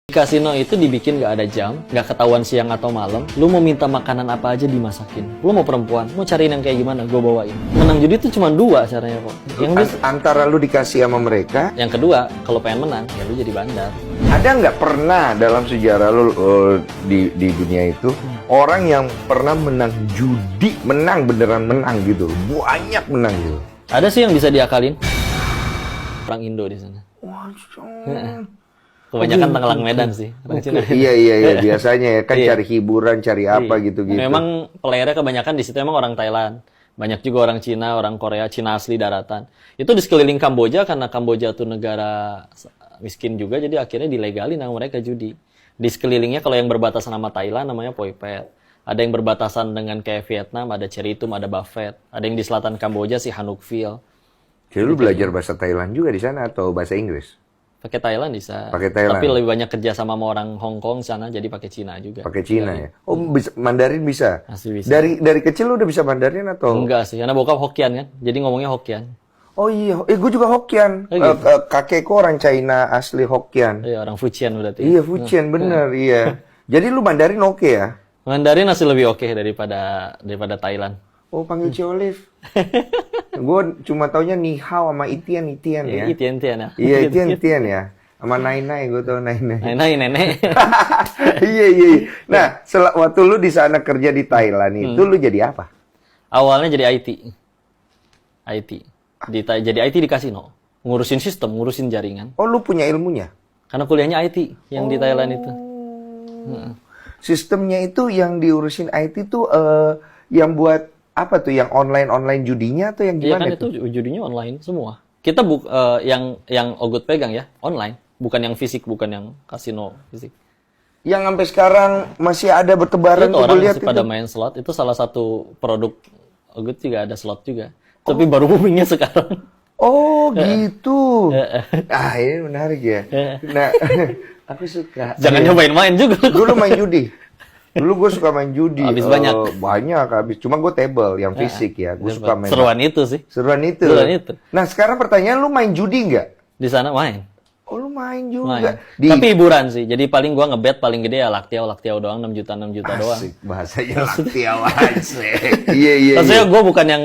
Kasino itu dibikin gak ada jam, gak ketahuan siang atau malam. Lu mau minta makanan apa aja dimasakin. Lu mau perempuan, mau cariin yang kayak gimana, gue bawain. Menang judi itu cuma dua caranya kok. Antara lu dikasih sama mereka. Yang kedua, kalau pengen menang, ya lu jadi bandar. Ada nggak pernah dalam sejarah lu di dunia itu orang yang pernah menang judi, menang beneran menang gitu, banyak menang gitu? Ada sih yang bisa diakalin. Orang Indo di sana. Kebanyakan tenggelam Medan sih. Iya biasanya ya kan cari hiburan, cari apa gitu-gitu. Memang playernya kebanyakan di situ emang orang Thailand. Banyak juga orang Cina, orang Korea, Cina asli daratan. Itu di sekeliling Kamboja karena Kamboja tuh negara miskin juga, jadi akhirnya dilegalin sama mereka judi. Di sekelilingnya kalau yang berbatasan sama Thailand namanya Poi Phet. Ada yang berbatasan dengan kayak Vietnam, ada Cheritum, ada Baffet. Ada yang di selatan Kamboja si Hanukville. Jadi lu belajar bahasa Thailand juga di sana atau bahasa Inggris? Pakai Thailand bisa. Pakai Thailand. Tapi lebih banyak kerja sama orang Hong Kong sana, jadi pakai Cina juga. Pakai Cina ya. Oh, Mandarin bisa. Masih bisa. Dari kecil lu udah bisa Mandarin atau? Enggak sih, karena bokap Hokkien kan. Jadi ngomongnya Hokkien. Oh iya, gue juga Hokkien. Gitu. Kakekku orang China asli Hokkien. Iya, orang Fujian berarti. Iya, Fujian bener, iya. Jadi lu Mandarin oke ya? Mandarin masih lebih oke daripada Thailand. Oh, panggil Olive. Gue cuma taunya Ni Hao sama Itian ya. Itian ya. Iya, Itian ya. Sama Nai, gue tau Nai. Nenek. Iya. Nah, waktu lu di sana kerja di Thailand itu lu jadi apa? Awalnya jadi IT. Jadi IT di kasino. Ngurusin sistem, ngurusin jaringan. Oh, lu punya ilmunya? Karena kuliahnya IT yang di Thailand itu. Sistemnya itu yang diurusin IT tuh yang buat apa tuh? Yang online judinya atau yang Iya gimana? kan itu judinya online semua. Kita yang Ogut pegang ya, online. Bukan yang fisik, bukan yang kasino fisik. Yang sampai sekarang masih ada bertebaran itu tuh orang lihat masih pada main slot. Itu salah satu produk Ogut juga ada slot juga. Tapi baru boomingnya sekarang. Oh gitu. Ini menarik ya. Nah, aku suka. Jangan nyobain main juga. Dulu main judi. Dulu gue suka main judi. Habis banyak. Banyak habis. Cuma gue table yang fisik ya. Gue suka main. Seruan itu sih. Seruan itu. Nah sekarang pertanyaan, lu main judi nggak? Di sana main. Oh lu main juga. Tapi hiburan sih. Jadi paling gua ngebet paling gede ya Laktiao doang 6 juta doang. Asik, bahasanya Laktiao aja. Iya. Maksudnya gua bukan yang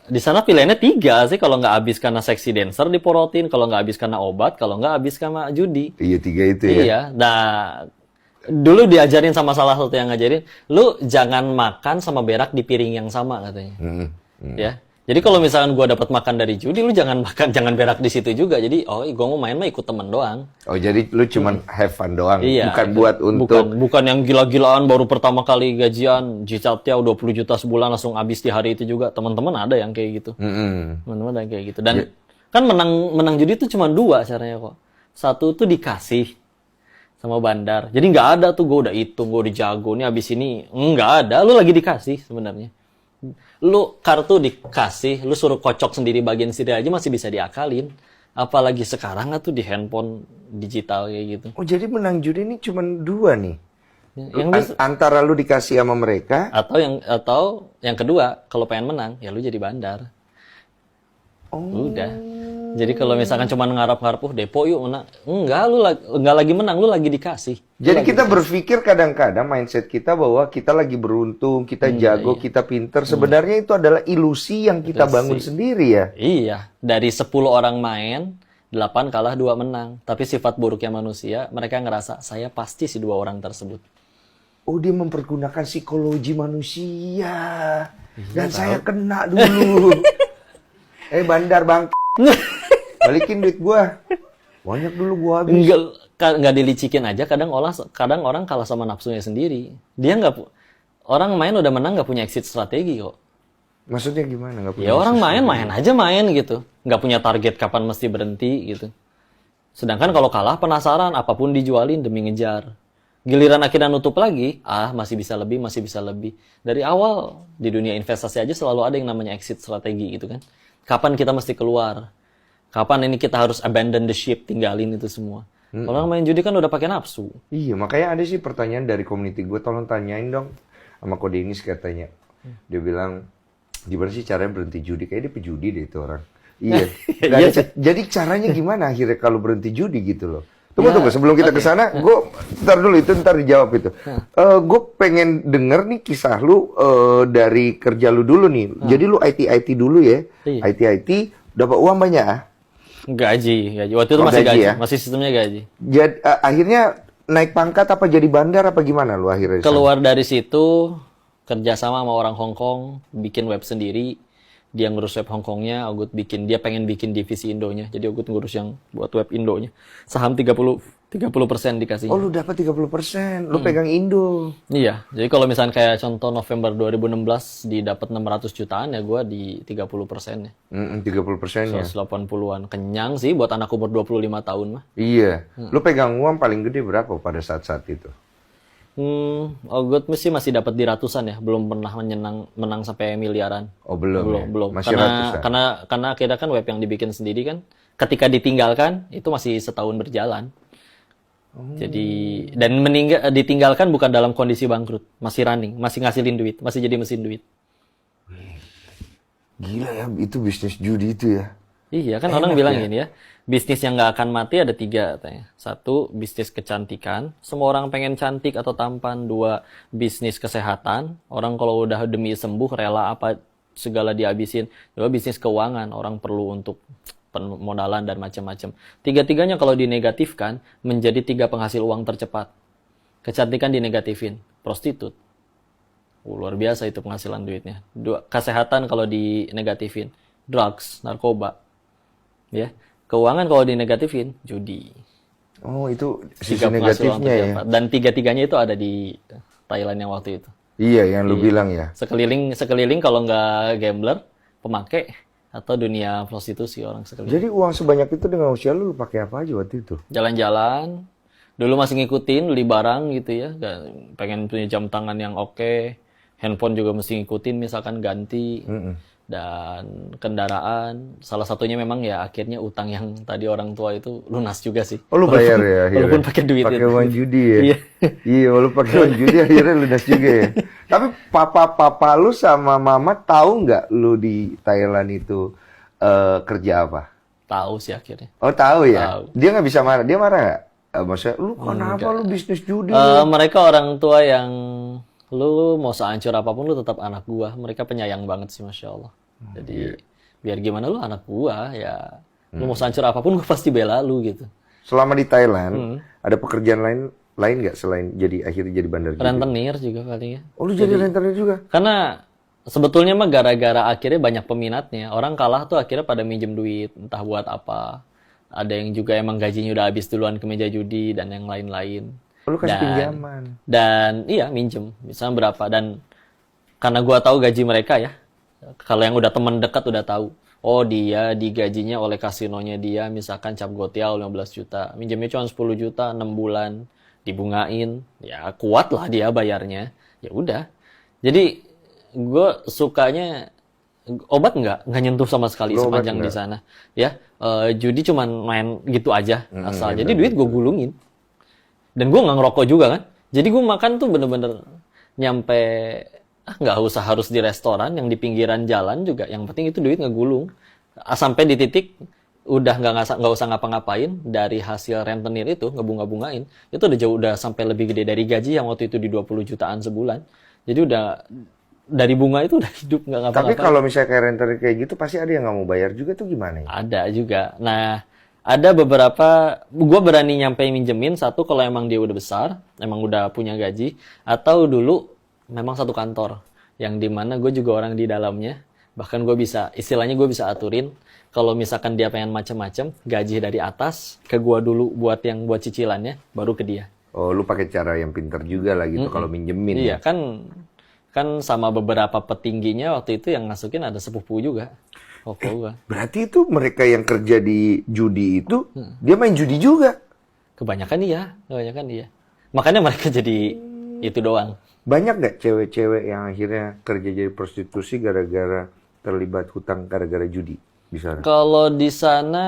di sana pilihannya 3 sih, kalau nggak habis karena seksi dancer diporotin, kalau nggak habis karena obat, kalau nggak habis karena judi. Iya 3 itu ya. Iya. Nah, dulu diajarin sama salah satu yang ngajarin, lu jangan makan sama berak di piring yang sama katanya. Ya. Jadi kalau misalkan gua dapat makan dari judi, lu jangan berak di situ juga. Jadi, gua mau main mah ikut temen doang. Oh, jadi lu cuman have fun doang, iya, bukan buat untuk bukan yang gila-gilaan baru pertama kali gajian, Jicaptiao 20 juta sebulan langsung habis di hari itu juga. Teman-teman ada yang kayak gitu. Teman-teman ada yang kayak gitu. Dan kan menang judi itu cuma 2 caranya kok. Satu tuh dikasih sama bandar. Jadi nggak ada tuh gua udah hitung, gua udah jago nih habis ini. Nggak ada, lu lagi dikasih sebenarnya. Lu kartu dikasih, lu suruh kocok sendiri bagian sendiri aja masih bisa diakalin. Apalagi sekarang tuh di handphone digital kayak gitu. Oh, jadi menang judi ini cuma 2 nih. Antara lu dikasih sama mereka atau yang kedua, kalau pengen menang ya lu jadi bandar. Udah. Jadi kalau misalkan cuma ngarap-ngarap depo yuk menang. Enggak lagi menang, lu lagi dikasih. Jadi kita berpikir kadang-kadang mindset kita bahwa kita lagi beruntung, kita jago, kita pinter. Sebenarnya itu adalah ilusi yang kita bangun sendiri ya. Iya, dari 10 orang main, 8 kalah 2 menang. Tapi sifat buruknya manusia, mereka ngerasa saya pasti si 2 orang tersebut. Oh, dia mempergunakan psikologi manusia. Dan saya kena dulu. Bandar bang. Balikin duit gua. Banyak dulu gua habis. Enggak dilicikin aja, kadang orang kalah sama nafsunya sendiri. Dia orang main udah menang nggak punya exit strategi kok. Maksudnya gimana? Nggak punya ya orang main aja gitu. Nggak punya target kapan mesti berhenti gitu. Sedangkan kalau kalah penasaran, apapun dijualin demi ngejar. Giliran akhirnya nutup lagi, masih bisa lebih. Dari awal di dunia investasi aja selalu ada yang namanya exit strategi gitu kan. Kapan kita mesti keluar? Kapan ini kita harus abandon the ship, tinggalin itu semua? Kalau orang main judi kan udah pakai nafsu. Iya, makanya ada sih pertanyaan dari community gue, tolong tanyain dong sama Kodenis katanya. Dia bilang, gimana sih caranya berhenti judi? Kayaknya dia pejudi deh itu orang. Iya. Jadi caranya gimana akhirnya kalau berhenti judi gitu loh? Tunggu, sebelum kita ke sana, ntar dulu itu, ntar dijawab itu. Gue pengen denger nih kisah lu dari kerja lu dulu nih. Jadi lu IT dulu ya, Iya. IT dapat uang banyak ah? Gaji. Waktu itu Oh, masih gaji gaji, ya? masih sistemnya gaji. Jadi akhirnya naik pangkat apa jadi bandar apa gimana lu akhirnya? di sana? Keluar dari situ, kerjasama sama orang Hong Kong, bikin web sendiri. Dia ngurus web Hong Kongnya, Ogut dia pengen bikin divisi Indonya. Jadi Ogut ngurus yang buat web Indonya. Saham 30% dikasih. Oh, lu dapat 30%, lu pegang Indo. Iya, jadi kalau misalnya kayak contoh November 2016 didapat 600 jutaan ya gue di 30%-nya. 30%-nya. 180-an. Kenyang sih buat anak umur 25 tahun mah. Iya. Lu pegang uang paling gede berapa pada saat-saat itu? Ogut mesti masih dapat di ratusan ya, belum pernah menang sampai miliaran. Oh, belum. Belum. Masih Karena ratusan. karena akhirnya kan web yang dibikin sendiri kan, ketika ditinggalkan itu masih setahun berjalan. Jadi dan ditinggalkan bukan dalam kondisi bangkrut, masih running, masih ngasilin duit, masih jadi mesin duit. Gila ya, itu bisnis judi itu ya. Iya kan orang bilang gini ya, bisnis yang nggak akan mati ada 3 katanya. 1, bisnis kecantikan, semua orang pengen cantik atau tampan. 2, bisnis kesehatan, orang kalau udah demi sembuh rela apa segala dihabisin. 2, bisnis keuangan, orang perlu untuk permodalan dan macam-macam. 3-tiganya kalau dinegatifkan menjadi 3 penghasil uang tercepat. Kecantikan dinegatifin, prostitut. Luar biasa itu penghasilan duitnya. 2, kesehatan kalau dinegatifin, drugs, narkoba. Ya, keuangan kalau dinegatifin, judi. Oh, itu sisi 3 penghasil uang negatifnya ya. tercepat. Dan 3-tiganya itu ada di Thailand yang waktu itu. Iya, yang lu bilang ya. Sekeliling kalau nggak gambler, pemakai atau dunia prostitusi orang sekeliling. Jadi uang sebanyak itu dengan usia lu pakai apa aja waktu itu? Jalan-jalan, dulu masih ngikutin beli barang gitu ya, pengen punya jam tangan yang oke, handphone juga mesti ngikutin misalkan ganti. Dan kendaraan, salah satunya memang ya akhirnya utang yang tadi orang tua itu lunas juga sih. Oh, lu bayar ya akhirnya? Walaupun pakai duit Pakai itu. uang judi ya? Iya. Iya, walaupun pakai uang judi akhirnya lunas juga ya. Tapi papa lu sama mama tahu nggak lu di Thailand itu kerja apa? Tahu sih akhirnya. Oh, tahu ya? Tahu. Dia nggak bisa marah. Dia marah nggak? Maksudnya, lu kenapa lu bisnis judi? Mereka orang tua yang lu mau sehancur apapun lu tetap anak gua. Mereka penyayang banget sih, Masya Allah. Jadi biar gimana lu anak gua ya. Lu mau sehancur apapun gua pasti bela lu gitu. Selama di Thailand, ada pekerjaan lain nggak selain akhirnya jadi bandar judi? Rentenir juga paling ya. Oh, lu jadi rentenir juga? Karena sebetulnya mah gara-gara akhirnya banyak peminatnya. Orang kalah tuh akhirnya pada minjem duit, entah buat apa. Ada yang juga emang gajinya udah habis duluan ke meja judi dan yang lain-lain. Lu kasih pinjaman. Dan iya minjem, misalnya berapa. Dan karena gua tahu gaji mereka ya, kalau yang udah teman dekat udah tahu. Oh dia digajinya oleh kasinonya dia, misalkan cap gotiau 15 juta. Minjemnya cuma 10 juta, 6 bulan. Dibungain, ya kuat lah dia bayarnya. Ya udah. Jadi gue sukanya obat nggak nyentuh sama sekali Lu obat sepanjang nggak? di sana. Ya judi cuman main gitu aja asal. Jadi duit gue gulungin. Dan gue nggak ngerokok juga kan. Jadi gue makan tuh bener-bener nyampe nggak usah harus di restoran, yang di pinggiran jalan juga. Yang penting itu duit ngegulung. Sampai di titik udah nggak usah ngapa-ngapain, dari hasil rentenir itu ngebunga-bungain itu udah sampai lebih gede dari gaji yang waktu itu di 20 jutaan sebulan. Jadi udah dari bunga itu udah hidup nggak ngapa-ngapain. Tapi kalau misalnya kayak rentenir kayak gitu pasti ada yang nggak mau bayar juga tuh gimana ya? Ada juga. Nah, ada beberapa, gue berani nyampe minjemin. Satu kalau emang dia udah besar, emang udah punya gaji, atau dulu memang satu kantor yang dimana gue juga orang di dalamnya. Bahkan gue bisa, istilahnya gue bisa aturin kalau misalkan dia pengen macam-macam, gaji dari atas ke gue dulu buat cicilannya, baru ke dia. Oh, lu pakai cara yang pintar juga lah gitu kalau minjemin. Iya kan sama beberapa petingginya waktu itu yang masukin ada sepupu juga. Gua. Berarti itu mereka yang kerja di judi itu, dia main judi juga. Kebanyakan iya. Makanya mereka jadi itu doang. Banyak nggak cewek-cewek yang akhirnya kerja jadi prostitusi gara-gara terlibat hutang gara-gara judi di sana? Kalau di sana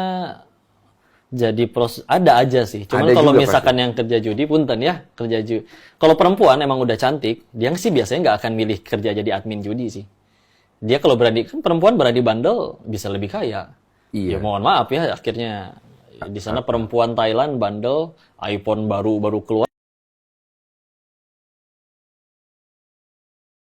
jadi ada aja sih. Cuman Ada kalau juga misalkan yang kerja judi, punten ya, kerja judi. Kalau perempuan emang udah cantik, dia sih biasanya nggak akan milih kerja jadi admin judi sih. Dia kalau berani, kan perempuan berani bandel bisa lebih kaya. Iya. Ya mohon maaf ya, akhirnya Di sana perempuan Thailand bandel, iPhone baru keluar